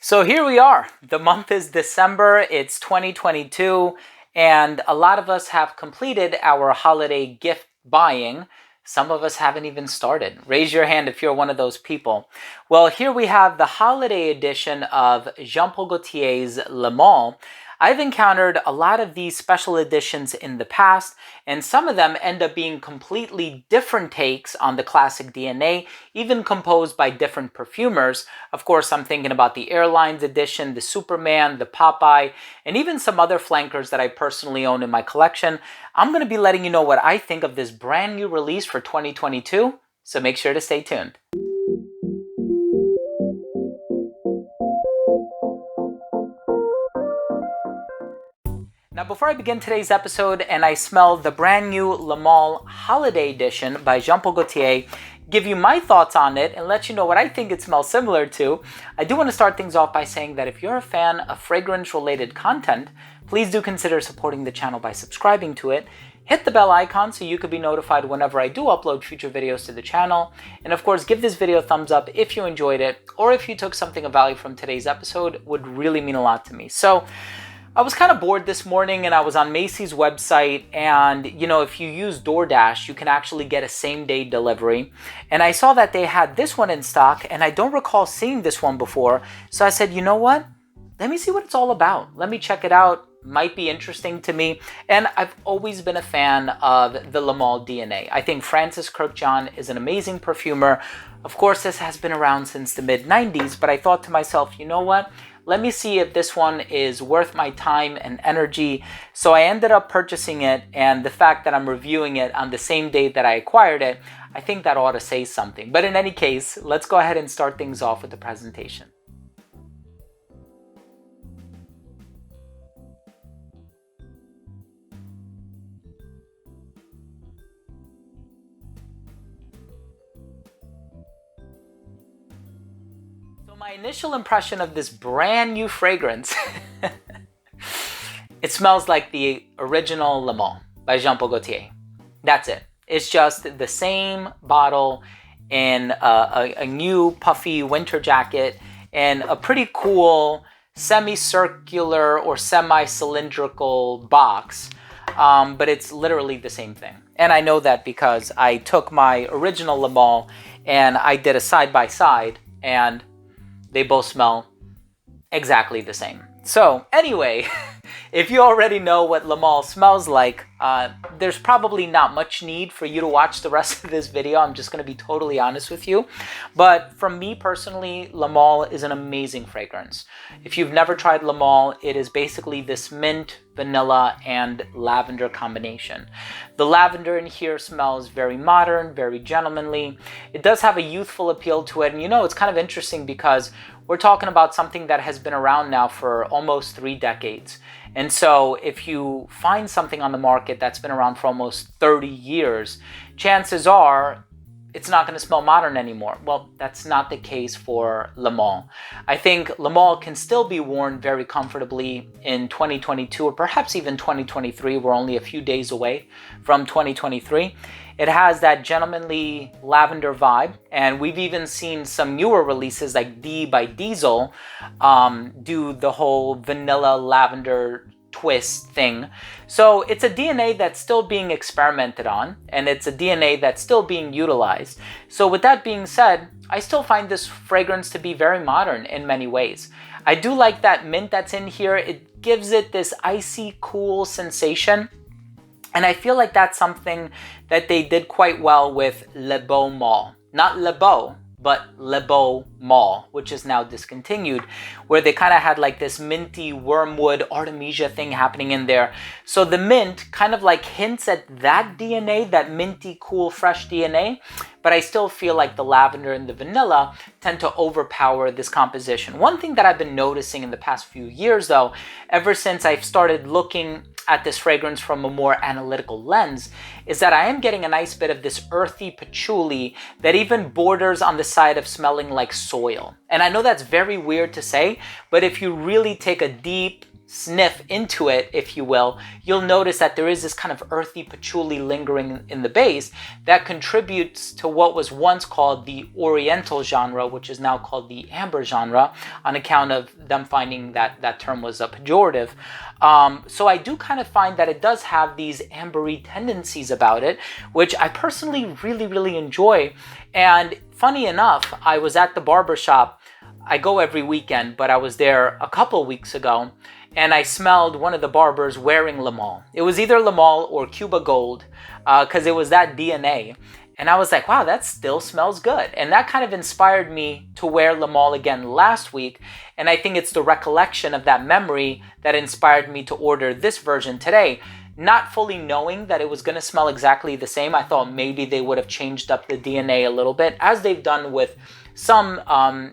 So here we are. The month is December, it's 2022, and a lot of us have completed our holiday gift buying. Some of us haven't even started. Raise your hand if you're one of those people. Well, here we have the holiday edition of Jean Paul Gaultier's Le Male. I've encountered a lot of these special editions in the past, and some of them end up being completely different takes on the classic DNA, even composed by different perfumers. Of course, I'm thinking about the Airlines edition, the Superman, the Popeye, and even some other flankers that I personally own in my collection. I'm going to be letting you know what I think of this brand new release for 2022, so make sure to stay tuned. Now, before I begin today's episode and I smell the brand new Le Male Holiday Edition by Jean Paul Gaultier, give you my thoughts on it and let you know what I think it smells similar to, I do want to start things off by saying that if you're a fan of fragrance-related content, please do consider supporting the channel by subscribing to it. Hit the bell icon so you could be notified whenever I do upload future videos to the channel. And of course, give this video a thumbs up if you enjoyed it, or if you took something of value from today's episode, would really mean a lot to me. So, I was kind of bored this morning and I was on Macy's website, and if you use DoorDash, you can actually get a same-day delivery. And I saw that they had this one in stock, and I don't recall seeing this one before. So I said, you know what? Let me see what it's all about. Let me check it out. Might be interesting to me. And I've always been a fan of the Le Male DNA. I think Francis Kurkdjian is an amazing perfumer. Of course, this has been around since the mid-90s, but I thought to myself, you know what? Let me see if this one is worth my time and energy. So I ended up purchasing it, and the fact that I'm reviewing it on the same day that I acquired it, I think that ought to say something. But in any case, let's go ahead and start things off with the presentation. My initial impression of this brand new fragrance, it smells like the original Le Male by Jean Paul Gaultier. That's it. It's just the same bottle in a new puffy winter jacket and a pretty cool semicircular or semi-cylindrical box. But it's literally the same thing. And I know that because I took my original Le Male and I did a side-by-side, and they both smell exactly the same. So anyway, if you already know what Le Male smells like, there's probably not much need for you to watch the rest of this video. I'm just going to be totally honest with you. But for me personally, Le Male is an amazing fragrance. If you've never tried Le Male, it is basically this mint, vanilla, and lavender combination. The lavender in here smells very modern, very gentlemanly. It does have a youthful appeal to it. And it's kind of interesting because we're talking about something that has been around now for almost 3 decades. And so if you find something on the market that's been around for almost 30 years, chances are it's not going to smell modern anymore. Well, that's not the case for Le Male. I think Le Male can still be worn very comfortably in 2022 or perhaps even 2023. We're only a few days away from 2023. It has that gentlemanly lavender vibe, and we've even seen some newer releases like D by Diesel do the whole vanilla lavender twist thing. So it's a DNA that's still being experimented on, and it's a DNA that's still being utilized. So with that being said, I still find this fragrance to be very modern in many ways. I do like that mint that's in here. It gives it this icy cool sensation. And I feel like that's something that they did quite well with Le Beau Male. Not Le Beau, but Le Beau Male, which is now discontinued, where they kind of had like this minty wormwood artemisia thing happening in there. So the mint kind of like hints at that DNA, that minty, cool, fresh DNA, but I still feel like the lavender and the vanilla tend to overpower this composition. One thing that I've been noticing in the past few years though, ever since I've started looking at this fragrance from a more analytical lens, is that I am getting a nice bit of this earthy patchouli that even borders on the side of smelling like soil. And I know that's very weird to say, but if you really take a deep sniff into it, if you will, you'll notice that there is this kind of earthy patchouli lingering in the base that contributes to what was once called the Oriental genre, which is now called the amber genre, on account of them finding that that term was a pejorative. So I do kind of find that it does have these ambery tendencies about it, which I personally really enjoy. And funny enough, I was at the barber shop. I go every weekend, but I was there a couple weeks ago, and I smelled one of the barbers wearing Le Male. It was either Le Male or Cuba Gold, because it was that DNA. And I was like, wow, that still smells good. And that kind of inspired me to wear Le Male again last week. And I think it's the recollection of that memory that inspired me to order this version today. Not fully knowing that it was going to smell exactly the same. I thought maybe they would have changed up the DNA a little bit, as they've done with some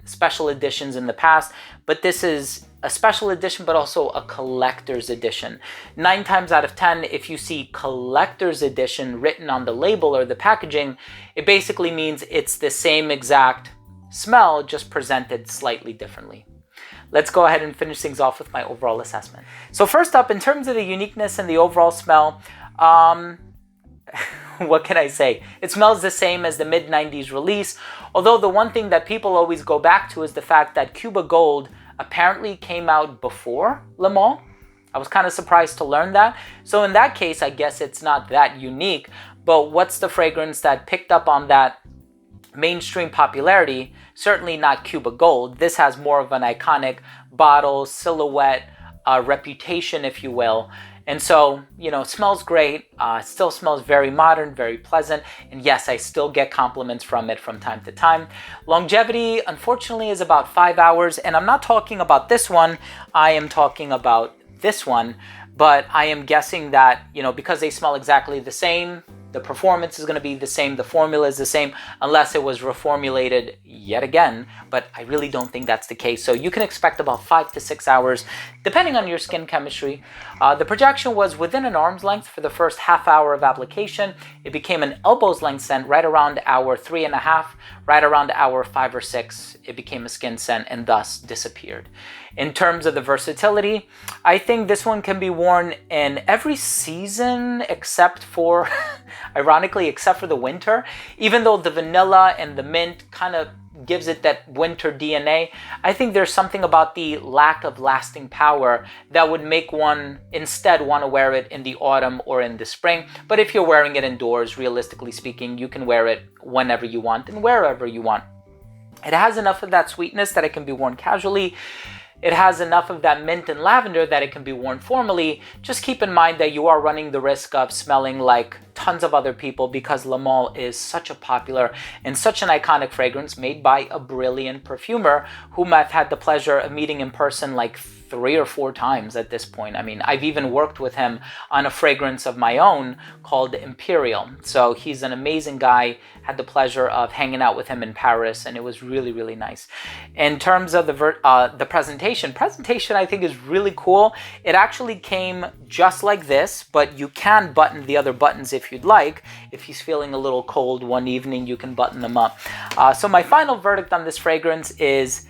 special editions in the past. But this is a special edition, but also a collector's edition. 9 times out of 10, if you see collector's edition written on the label or the packaging, it basically means it's the same exact smell, just presented slightly differently. Let's go ahead and finish things off with my overall assessment. So first up, in terms of the uniqueness and the overall smell, what can I say? It smells the same as the mid-90s release, although the one thing that people always go back to is the fact that Cuba Gold apparently came out before Le Male. I was kind of surprised to learn that. So in that case, I guess it's not that unique, but what's the fragrance that picked up on that mainstream popularity? Certainly not Cuba Gold. This has more of an iconic bottle, silhouette, reputation, if you will. And so, you know, it smells great. It still smells very modern, very pleasant. And yes, I still get compliments from it from time to time. Longevity, unfortunately, is about 5 hours. And I'm not talking about this one. I am talking about this one. But I am guessing that, you know, because they smell exactly the same, the performance is going to be the same, the formula is the same, unless it was reformulated yet again. But I really don't think that's the case. So you can expect about 5 to 6 hours, depending on your skin chemistry. The projection was within an arm's length for the first half hour of application. It became an elbow's length scent right around hour 3.5, right around hour 5 or 6. It became a skin scent and thus disappeared. In terms of the versatility, I think this one can be worn in every season except for, ironically, except for the winter. Even though the vanilla and the mint kind of gives it that winter DNA, I think there's something about the lack of lasting power that would make one instead want to wear it in the autumn or in the spring. But if you're wearing it indoors, realistically speaking, you can wear it whenever you want and wherever you want. It has enough of that sweetness that it can be worn casually. It has enough of that mint and lavender that it can be worn formally. Just keep in mind that you are running the risk of smelling like tons of other people, because Le Male is such a popular and such an iconic fragrance made by a brilliant perfumer whom I've had the pleasure of meeting in person like 3 or 4 times at this point. I mean, I've even worked with him on a fragrance of my own called Imperial. So he's an amazing guy. Had the pleasure of hanging out with him in Paris, and it was really nice. In terms of the presentation I think is really cool. It actually came just like this, but you can button the other buttons if you'd like. If he's feeling a little cold one evening, you can button them up. So my final verdict on this fragrance is,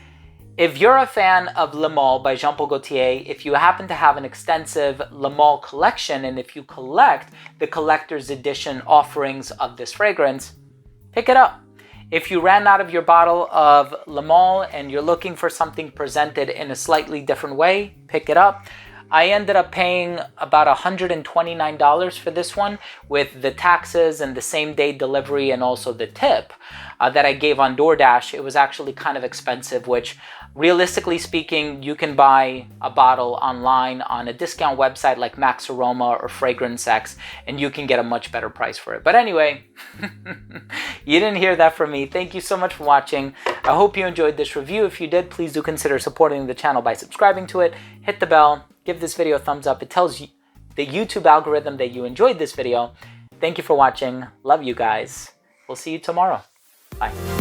if you're a fan of Le Male by Jean Paul Gaultier, if you happen to have an extensive Le Male collection, and if you collect the collector's edition offerings of this fragrance, pick it up. If you ran out of your bottle of Le Male and you're looking for something presented in a slightly different way, pick it up. I ended up paying about $129 for this one, with the taxes and the same day delivery and also the tip that I gave on DoorDash. It was actually kind of expensive, which realistically speaking, you can buy a bottle online on a discount website like Max Aroma or Fragrance X, and you can get a much better price for it. But anyway, you didn't hear that from me. Thank you so much for watching. I hope you enjoyed this review. If you did, please do consider supporting the channel by subscribing to it. Hit the bell. Give this video a thumbs up. It tells you, the YouTube algorithm, that you enjoyed this video. Thank you for watching. Love you guys. We'll see you tomorrow. Bye.